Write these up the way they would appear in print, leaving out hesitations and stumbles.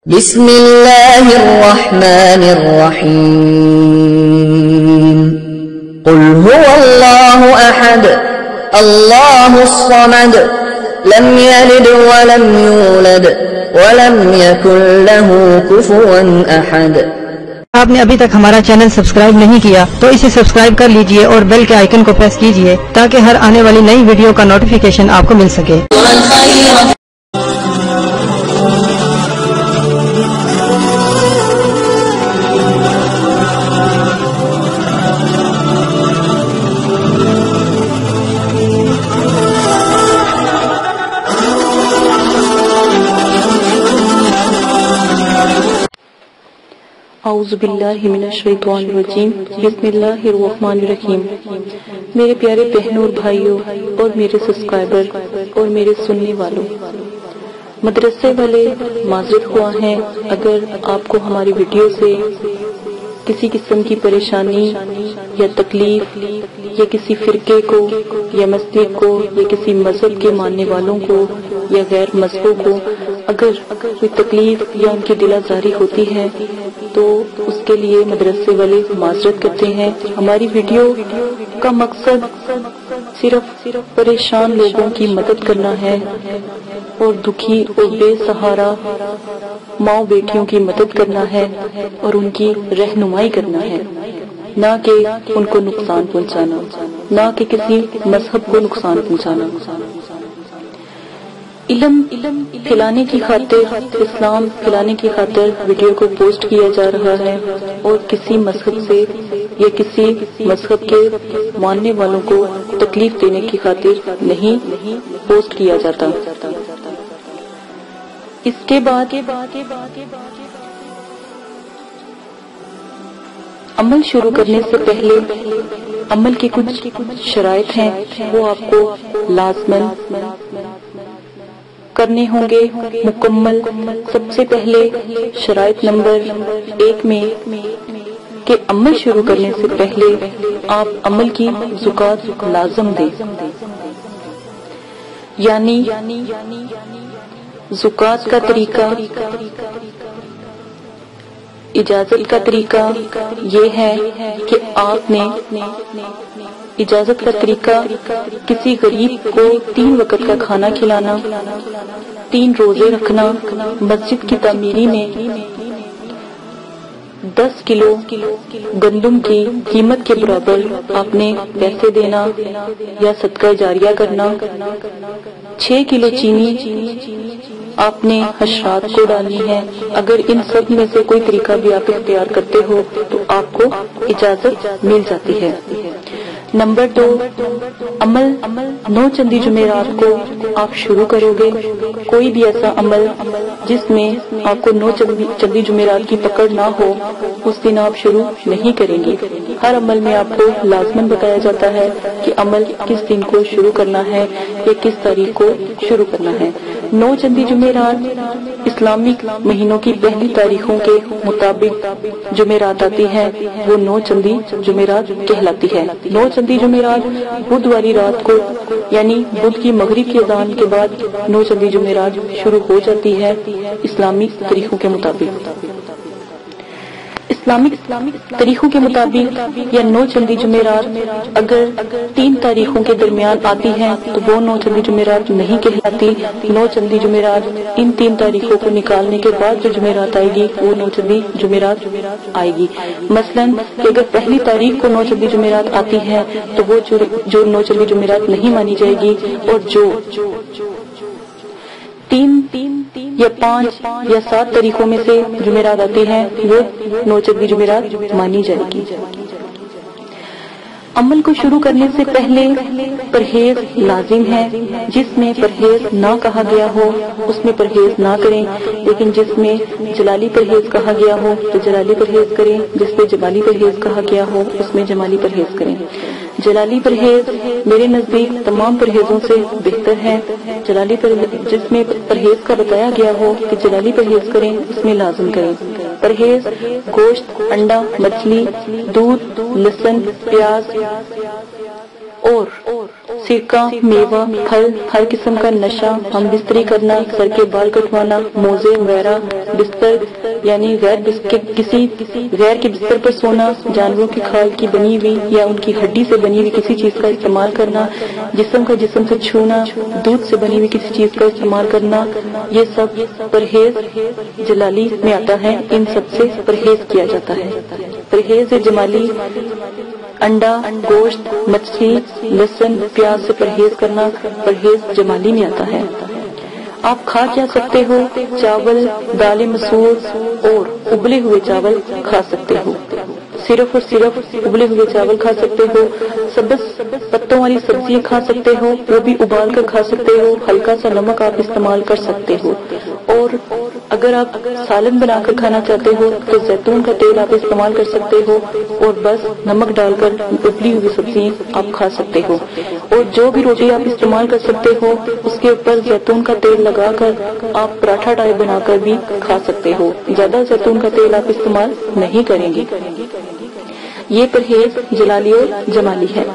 بسم اللہ الرحمن الرحیم قل هو اللہ احد اللہ الصمد لم یلد ولم یولد ولم یکن له کفوا احد۔ آپ نے ابھی تک ہمارا چینل سبسکرائب نہیں کیا تو اسے سبسکرائب کر لیجئے اور بیل کے آئیکن کو پریس کیجئے تاکہ ہر آنے والی نئی ویڈیو کا نوٹیفیکیشن آپ کو مل سکے۔ اعوذ باللہ من الشیطان الرجیم بسم اللہ الرحمن الرحیم۔ میرے پیارے بہنوں اور بھائیوں اور میرے سبسکرائبر اور میرے سننے والوں، مدرسے والے معذرت خواہ ہیں اگر آپ کو ہماری ویڈیو سے کسی قسم کی پریشانی یا تکلیف یا کسی فرقے کو یا مسجد کو یا کسی مذہب کے ماننے والوں کو یا غیر مذہبوں کو اگر کوئی تکلیف یا ان کی دل آزاری ہوتی ہے تو اس کے لیے مدرسے والے معذرت کرتے ہیں۔ ہماری ویڈیو کا مقصد صرف پریشان لوگوں کی مدد کرنا ہے اور دکھی اور بے سہارا ماں بیٹیوں کی مدد کرنا ہے اور ان کی رہنمائی کرنا ہے، نہ کہ ان کو نقصان پہنچانا، نہ کہ کسی مذہب کو نقصان پہنچانا۔ علم پھیلانے کی خاطر، اسلام پھیلانے کی خاطر ویڈیو کو پوسٹ کیا جا رہا ہے اور کسی مذہب سے یا کسی مذہب کے ماننے والوں کو تکلیف دینے کی خاطر نہیں پوسٹ کیا جاتا۔ اس کے بعد عمل شروع کرنے سے پہلے عمل کی کچھ شرائط ہیں، وہ آپ کو لازماً کرنے ہوں گے مکمل۔ سب سے پہلے شرائط نمبر 1 میں کہ عمل شروع کرنے سے پہلے آپ عمل کی زکوٰۃ لازم دیں، یعنی زکوٰۃ کا طریقہ، اجازت کا طریقہ یہ ہے کہ آپ نے اجازت کا طریقہ کسی غریب کو 3 وقت کا کھانا کھلانا، 3 روزے رکھنا، مسجد کی تعمیری میں 10 کلو گندم کی قیمت کے برابر آپ نے پیسے دینا یا صدقہ جاریہ کرنا، 6 کلو چینی آپ نے حشرات کو ڈالنی ہے۔ اگر ان سب میں سے کوئی طریقہ بھی آپ اختیار کرتے ہو تو آپ کو اجازت مل جاتی ہے۔ نمبر 2، عمل 9 چندی جمعرات کو آپ شروع کرو گے۔ کوئی بھی ایسا عمل جس میں آپ کو 9 چندی جمعرات کی پکڑ نہ ہو اس دن آپ شروع نہیں کریں گے۔ ہر عمل میں آپ کو لازماً بتایا جاتا ہے کہ عمل کس دن کو شروع کرنا ہے یا کس تاریخ کو شروع کرنا ہے۔ 9 چندی جمعرات اسلامک مہینوں کی پہلی تاریخوں کے مطابق جمعرات آتی ہے، وہ 9 چندی جمعرات کہلاتی ہے۔ 9 چندی جمعرات بدھ والی رات کو یعنی بدھ کی مغرب کی اذان کے بعد 9 چندی جمعرات شروع ہو جاتی ہے اسلامی طریقوں کے مطابق۔ اسلامک طریقوں کے مطابق یا 9 چندی جمعرات اگر 3 تاریخوں کے درمیان آتی ہیں تو وہ 9 چندی جمعرات نہیں کہلاتی۔ 9 چندی جمعرات ان 3 تاریخوں کو نکالنے کے بعد جو جمعرات آئے گی وہ 9 چندی جمعرات آئے گی۔ مثلاً کہ اگر پہلی تاریخ کو 9 چندی جمعرات آتی ہے تو وہ جو 9 چندی جمعرات نہیں مانی جائے گی، اور جو 3 یا 5 یا 7 تاریخوں میں سے جمعرات آتی ہیں وہ 9 چندی جمعرات مانی جائے گی۔ عمل کو شروع کرنے سے پہلے پرہیز لازم ہے۔ جس میں پرہیز نہ کہا گیا ہو اس میں پرہیز نہ کریں، لیکن جس میں جلالی پرہیز کہا گیا ہو تو جلالی پرہیز کریں، جس میں جمالی پرہیز کہا گیا ہو اس میں جمالی پرہیز کریں۔ جلالی پرہیز میرے نزدیک تمام پرہیزوں سے بہتر ہے۔ جلالی جس میں پرہیز کا بتایا گیا ہو کہ جلالی پرہیز کریں اس میں لازم کریں۔ پرہیز گوشت، انڈا، مچھلی، دودھ، لہسن، پیاز اور सिरका, मेवा, फल, हर किस्म का नशा, हम बिस्तरी करना, सर के बाल कटवाना, मोजे वगैरह, बिस्तर यानी किसी गैर के बिस्तर पर सोना, जानवरों की खाल की बनी हुई या उनकी हड्डी से बनी हुई किसी चीज का इस्तेमाल करना, जिस्म से छूना, दूध से बनी हुई किसी चीज का इस्तेमाल करना, ये सब परहेज जलाली में आता है। इन सब से परहेज किया जाता है। परहेज जमाली अंडा, गोश्त, मछली, लहसुन, प्याज से परहेज करना परहेज जमाली में आता है। आप खा क्या सकते हो? चावल, दालें मसूर और उबले हुए चावल खा सकते हो। सिर्फ और सिर्फ उबले हुए चावल खा सकते हो। सब्ज पत्तों वाली सब्जियां खा सकते हो, वो भी उबाल कर खा सकते हो। हल्का सा नमक आप इस्तेमाल कर सकते हो। और अगर आप सालन बनाकर खाना चाहते हो तो जैतून का तेल आप इस्तेमाल कर सकते हो और बस नमक डालकर उबली हुई सब्जियां आप खा सकते हो। और जो भी रोटी आप इस्तेमाल कर सकते हो उसके ऊपर जैतून का तेल लगाकर आप पराठा टाइप बनाकर भी खा सकते हो। ज्यादा जैतून का तेल आप इस्तेमाल नहीं करेंगे। ये परहेज जलाली और जमाली है।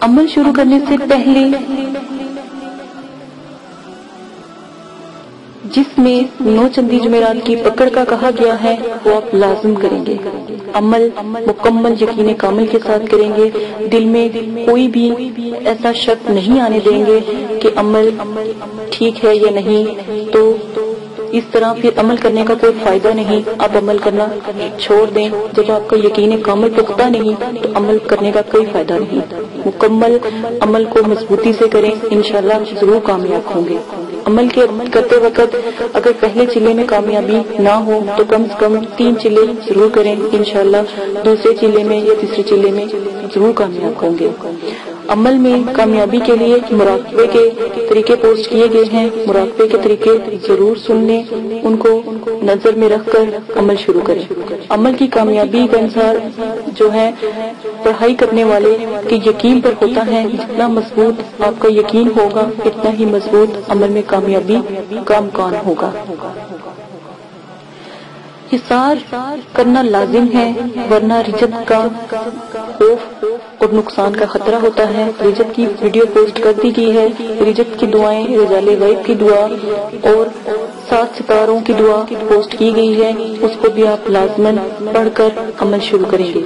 अमल शुरू करने से पहले जिसमें 9 चंदी जुमेरात की पकड़ का कहा गया है वो आप लाजिम करेंगे। अमल मुकम्मल यकीन कामिल के साथ करेंगे। दिल में कोई भी ऐसा शक नहीं आने देंगे कि अमल ठीक है या नहीं, तो इस तरह फिर अमल करने का कोई फायदा नहीं। आप अमल करना छोड़ दें। जब आपका यकीन कामिल पुख्ता नहीं तो अमल करने का कोई फायदा नहीं। मुकम्मल अमल को मजबूती से करें, इंशाल्लाह जरूर कामयाब होंगे। अमल करते वक्त अगर पहले चिल्ले में कामयाबी ना हो तो कम से कम 3 चिल्ले जरूर करें, इंशाल्लाह दूसरे चिल्ले में या तीसरे चिल्ले में जरूर कामयाब होंगे। अमल में कामयाबी के लिए मुराकबे के तरीके पोस्ट किए गए हैं। मुराकबे के तरीके जरूर सुन लें, उनको नजर में रखकर अमल शुरू करें। अमल की कामयाबी का अनुसार जो है पढ़ाई करने वाले के यकीन पर होता है। जितना मजबूत आपका यकीन होगा इतना ही मजबूत अमल में कामयाबी का इम्कान होगा। हिसार करना लाजिम है, वरना रिजत का खौफ और नुकसान का खतरा होता है। रिजत की वीडियो पोस्ट कर दी गई है। रिजत की दुआएं, रजाले गैब की दुआ और 7 सितारों की दुआ पोस्ट की गई है, उसको भी आप लाजमन पढ़कर अमल शुरू करेंगे।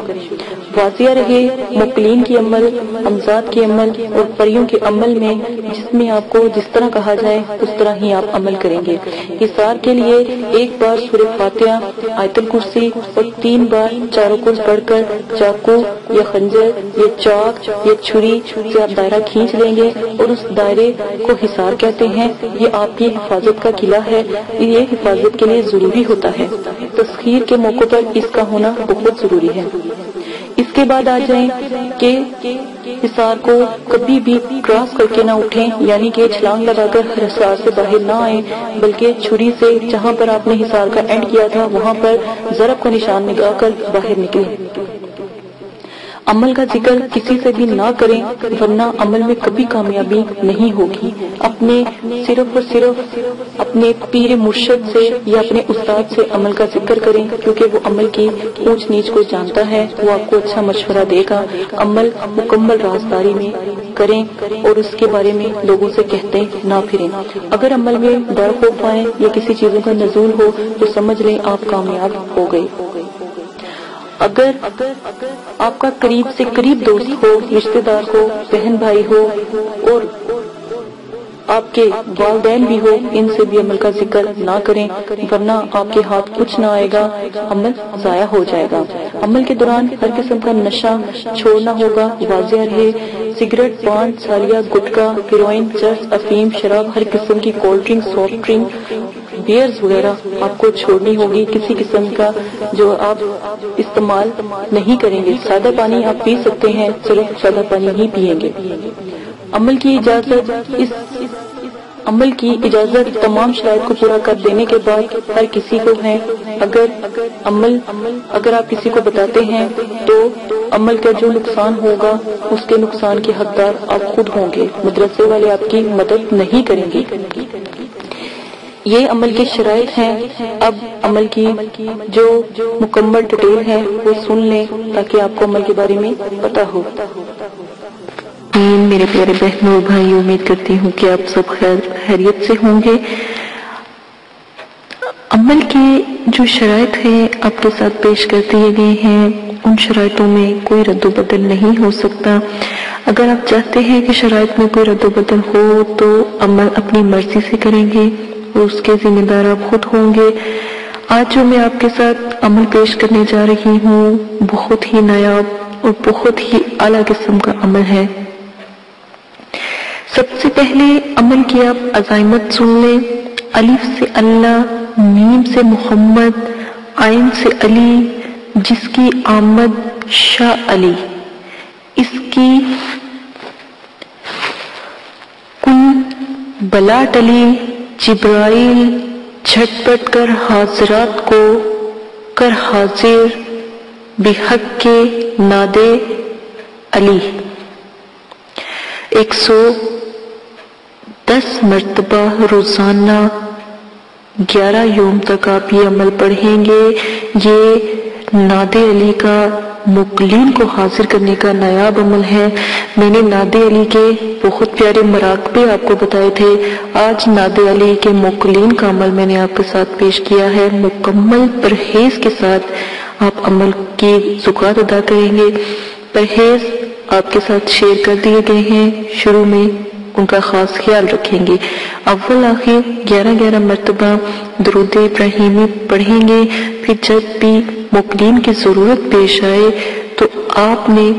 वाजिया रहे मुकलीन की अमल, अमजाद की अमल और परियों के अमल में, जिसमें आपको जिस तरह कहा जाए उस तरह ही आप अमल करेंगे। हिसार के लिए 1 बार सूरह फातिहा, आयतुल कुर्सी और 3 बार चारों कुर्स पढ़कर चाकू या खंजर या चाक या छुरी से आप दायरा खींच लेंगे और उस दायरे को हिसार कहते हैं। ये आपकी हिफाजत का किला है। ये हिफाजत के लिए जरूरी होता है। तस्खीर के मौके पर इसका होना बहुत जरूरी है। इसके बाद आ जाएं कि हिसार को कभी भी क्रॉस करके ना उठें, यानी कि छलांग लगाकर हिसार से बाहर ना आए, बल्कि छुरी से जहां पर आपने हिसार का एंड किया था वहां पर ज़रब का निशान लगाकर बाहर निकलें। अमल का जिक्र किसी से भी ना करें, वरना अमल में कभी कामयाबी नहीं होगी। अपने सिर्फ और सिर्फ अपने पीर मुर्शिद से या अपने उस्ताद से अमल का जिक्र करें, क्योंकि वो अमल की ऊंच नीच को जानता है। वो आपको अच्छा मशवरा देगा। अमल मुकम्मल राजदारी में करें और उसके बारे में लोगों से कहते ना फिरें। अगर अमल में डर खौफ आए या किसी चीजों का नजूल हो तो समझ लें आप कामयाब हो गए। अगर आपका करीब से करीब दोस्त हो, रिश्तेदार हो, बहन भाई हो और आपके वालिदैन भी हो, इनसे भी अमल का जिक्र ना करें, वरना आपके हाथ कुछ ना आएगा, अमल जाया हो जाएगा। अमल के दौरान हर किस्म का नशा छोड़ना होगा। वाजिया रहे सिगरेट, पान, सालिया, गुटखा, हेरोइन, चर्स, अफीम, शराब, हर किस्म की cold drink, soft drink, beers वगैरह आपको छोड़नी होगी। किसी किस्म का जो आप इस्तेमाल नहीं करेंगे। सादा पानी आप पी सकते हैं, सिर्फ सादा पानी ही पिएंगे। अमल की इजाजत तमाम शराइत को पूरा कर देने के बाद हर किसी को है। अगर आप किसी को बताते हैं तो अमल का जो नुकसान होगा उसके नुकसान के हकदार आप खुद होंगे। मदरसे वाले आपकी मदद नहीं करेंगे। ये अमल के शराइत हैं। अब अमल की जो मुकम्मल डिटेल है वो सुन लें ताकि आपको अमल के बारे में पता हो। आमीन। मेरे प्यारे बहनों और भाई, उम्मीद करती हूँ कि आप सब खैरियत से होंगे। अमल के जो शराइत हैं आपके साथ पेश कर दिए गए हैं, उन शराइतों में कोई रद्दोबदल नहीं हो सकता। अगर आप चाहते हैं कि शराइत में कोई रद्दोबदल हो तो अमल अपनी मर्जी से करेंगे और उसके जिम्मेदार आप खुद होंगे। आज जो मैं आपके साथ अमल पेश करने जा रही हूँ बहुत ही नायाब और बहुत ही आला किस्म का अमल है। सबसे पहले अमल की आप अज़ाइमत सुन लें। अलिफ से अल्लाह, मीम से मोहम्मद, आइन से अली, जिसकी आमद शाह अली, इसकी कुल बला टली, जिब्राइल झटपट कर हाजरात को कर हाजिर बिहक के नादे अली। 110 मर्तबा रोजाना 11 योम तक आप ये अमल पढ़ेंगे। ये नादे अली का मुकलीन को हाजिर करने का नायाब अमल है। मैंने नादे अली के बहुत प्यारे मराकबे आपको बताए थे। आज नादे अली के मुकलीन का अमल मैंने आपके साथ पेश किया है। मुकम्मल परहेज के साथ आप अमल की ज़ुकात अदा करेंगे। परहेज आपके साथ शेयर कर दिए गए हैं, शुरू में उनका खास ख्याल रखेंगे। अव्वल आखिर 11-11 मरतबा दुरूद इब्राहिमी पढ़ेंगे। फिर जब भी मुकलीन की जरूरत पेश आए तो आपने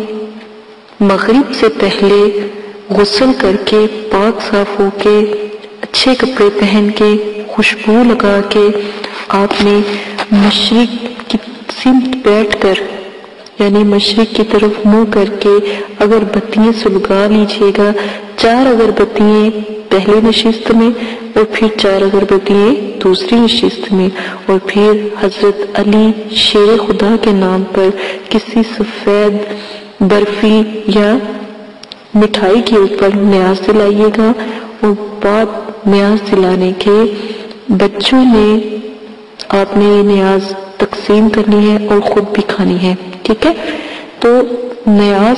मगरिब से पहले गुस्ल करके पाक साफ होके अच्छे कपड़े पहन के खुशबू लगा के आपने मशरिक की सिमत बैठकर यानी मशरिक की तरफ मुंह करके अगरबत्तियां सुलगा लीजिएगा। 4 अगरबत्तियां पहले नशिस्त में और फिर 4 अगरबत्तियां दूसरी नशिस्त में, और फिर हजरत अली शेर खुदा के नाम पर किसी सफेद बर्फी या मिठाई के ऊपर न्याज दिलाइएगा। और बाद न्याज दिलाने के बच्चों ने आपने ये न्याज तकसीम करनी है और खुद भी खानी है, ठीक है। तो न्याज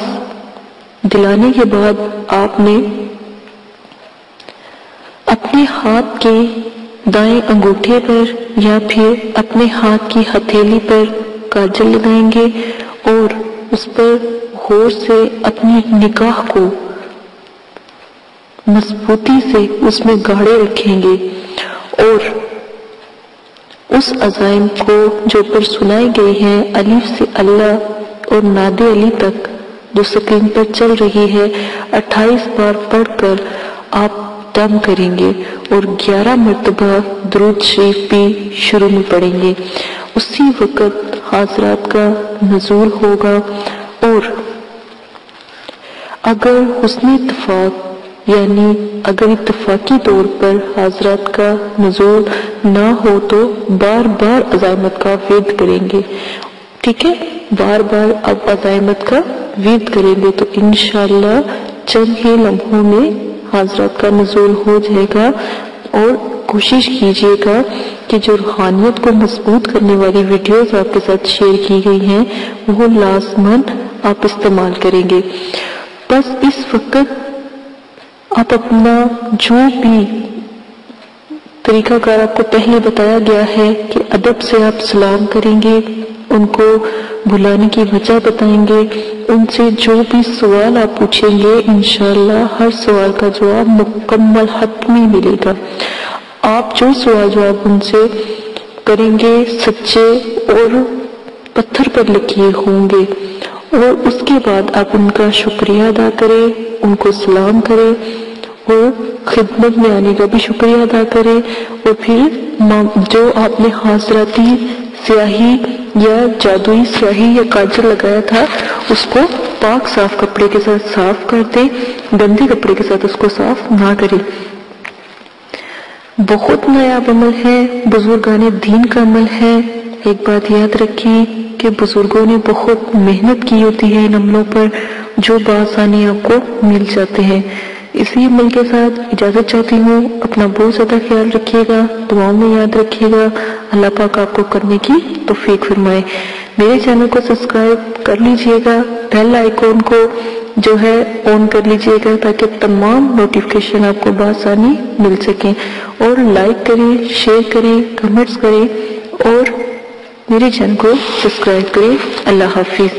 दिलाने के बाद आपने अपने हाथ के दाएं अंगूठे पर या फिर अपने हाथ की हथेली पर काजल लगाएंगे और उस पर गौर से अपनी निगाह को मजबूती से उसमें गाढ़े रखेंगे और उस अज़ाइम को जो पर सुनाई गई हैं अलिफ से अल्लाह और नादे अली तक जो स्क्रीन पर चल रही है 28 बार पढ़कर आप दम करेंगे और 11 मरतबा दुरूद शरीफ भी शुरू में पढ़ेंगे। उसी वक्त हाजरात का नज़ूल होगा और अगर हुस्न इत्तफाक यानी अगर इत्तफाकी तौर पर हाजरात का नज़ूल ना हो तो बार बार अज़ाइमत का विर्द करेंगे, ठीक है। बार बार अब अज़ाइमत का विर्द करेंगे तो इंशाअल्लाह चंद ही लम्हों में हाजरात का नज़ूल हो जाएगा। और कोशिश कीजिएगा कि जो रूहानियत को मजबूत करने वाली वीडियोस आपके साथ शेयर की गई हैं वो लाजमन आप इस्तेमाल करेंगे। बस इस वक्त आप अपना जो भी तरीकाकार आपको पहले बताया गया है कि अदब से आप सलाम करेंगे, उनको बुलाने की वजह बताएंगे, उनसे जो भी सवाल आप पूछेंगे इंशाअल्लाह हर सवाल का जवाब मुकम्मल हतमी मिलेगा। आप जो सवाल जवाब उनसे करेंगे सच्चे और पत्थर पर लिखे होंगे और उसके बाद आप उनका शुक्रिया अदा करें, उनको सलाम करें और खिदमत में आने का भी शुक्रिया अदा करें। और फिर जो आपने हाजराती स्याही या जादुई स्याही या काजल लगाया था उसको पाक साफ कपड़े के साथ साफ कर दें, गंदे कपड़े के साथ उसको साफ ना करें। बहुत नया अमल है, बुजुर्गाने दीन का अमल है। एक बात याद रखिए कि बुजुर्गों ने बहुत मेहनत की होती है इन अमलों पर जो बआसानी आपको मिल जाते हैं। इसी अमल के साथ इजाजत चाहती हूँ। अपना बहुत ज्यादा ख्याल रखिएगा, दुआओं में याद रखिएगा। अल्लाह पाक आपको करने की तौफीक फरमाए। میرے چینل کو سبسکرائب کر لیجئے گا، بیل آئیکن کو جو ہے آن کر لیجئے گا تاکہ تمام نوٹیفیکیشن آپ کو بآسانی مل سکیں، اور لائک کریں، شیئر کریں، کمنٹس کریں اور میرے چینل کو سبسکرائب کریں۔ اللہ حافظ۔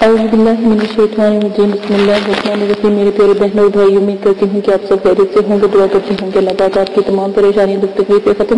اعوذ باللہ من الشیطان الرجیم، بسم اللہ الرحمن الرحیم۔ میرے پیارے بہنوں اور بھائی، امید کرتی ہوں کہ آپ سب خیریت سے ہوں گے، دعا کرتی ہوں کہ اللہ پاک آپ کی تمام پریشانیاں دکھ تکلیفیں ختم